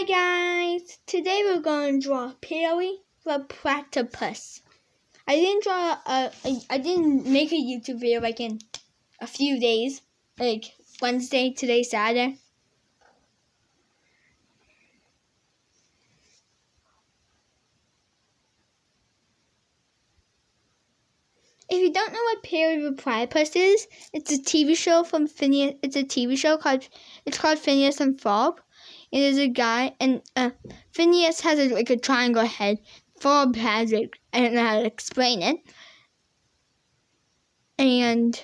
Hi guys! Today we're going to draw Perry the Platypus. I didn't make a YouTube video like in a few days, like Wednesday, today, Saturday. If you don't know what Perry the Platypus is, it's a TV show from Phineas. It's a TV show called Phineas and Ferb. It is a guy, and Phineas has a triangle head. Ferb has it. I don't know how to explain it. And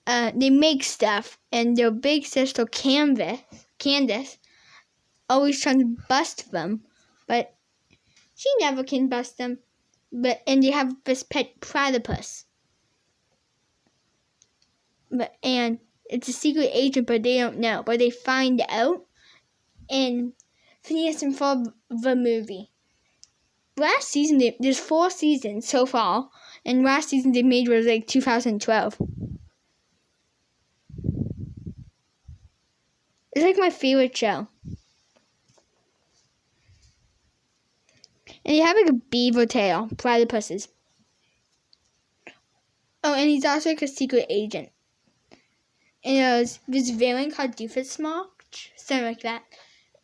they make stuff, and their big sister Candace, always trying to bust them, but she never can bust them. And they have this pet platypus. And it's a secret agent, but they don't know. But they find out in Phineas and Ferb the movie. Last season, there's 4 seasons so far, and last season they made was like 2012. It's like my favorite show. And you have like a beaver tail, platypuses. Oh, and he's also like a secret agent. And there's this villain called Doofenshmirtz, something like that.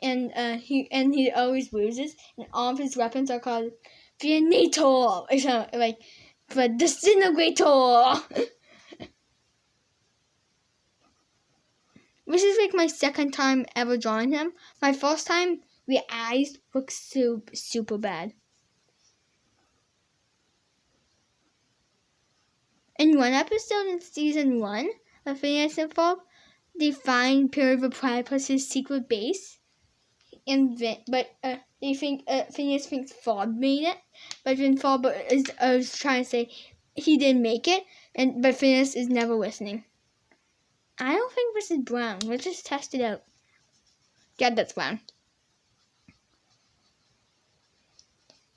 And he always loses, and all of his weapons are called Venator, or something like the Disintegrator. This is like my second time ever drawing him. My first time, the eyes look super bad. In one episode in season 1 of Phineas and Ferb, they find Perry the Platypus's secret base, but they think Phineas thinks Ferb made it, but then Ferb is trying to say he didn't make it, but Phineas is never listening. I don't think this is brown. Let's just test it out. Yeah, that's brown.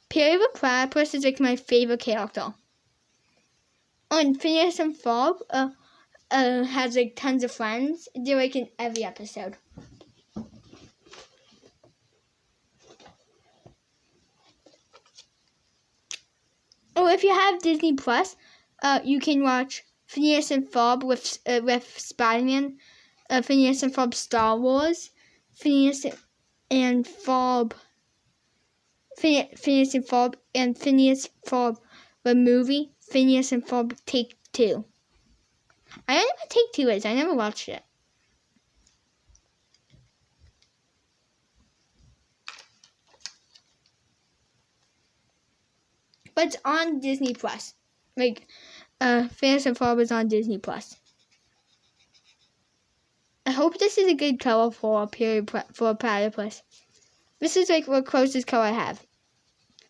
Perry the Platypus is like my favorite character. And Phineas and Ferb has like tons of friends. They're like in every episode. Oh, if you have Disney Plus, you can watch Phineas and Ferb with Spider-Man, Phineas and Ferb Star Wars, Phineas and Ferb and Phineas Ferb the movie, Phineas and Ferb Take 2. I don't know what Take 2 is. I never watched it. But it's on Disney Plus. Phineas and Ferb is on Disney Plus. I hope this is a good color for a platypus. This is like the closest color I have.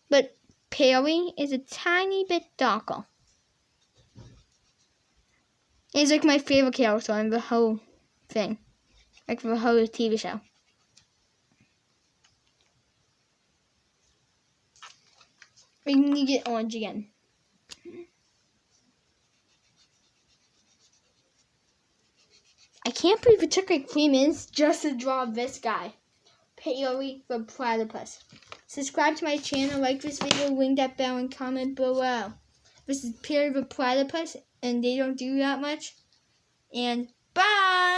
But Perry is a tiny bit darker. It's like my favorite character in the whole thing. Like the whole TV show. We need to get orange again. I can't believe it took like 3 minutes just to draw this guy. Perry the Platypus. Subscribe to my channel, like this video, ring that bell, and comment below. This is Perry the Platypus, and they don't do that much. And bye!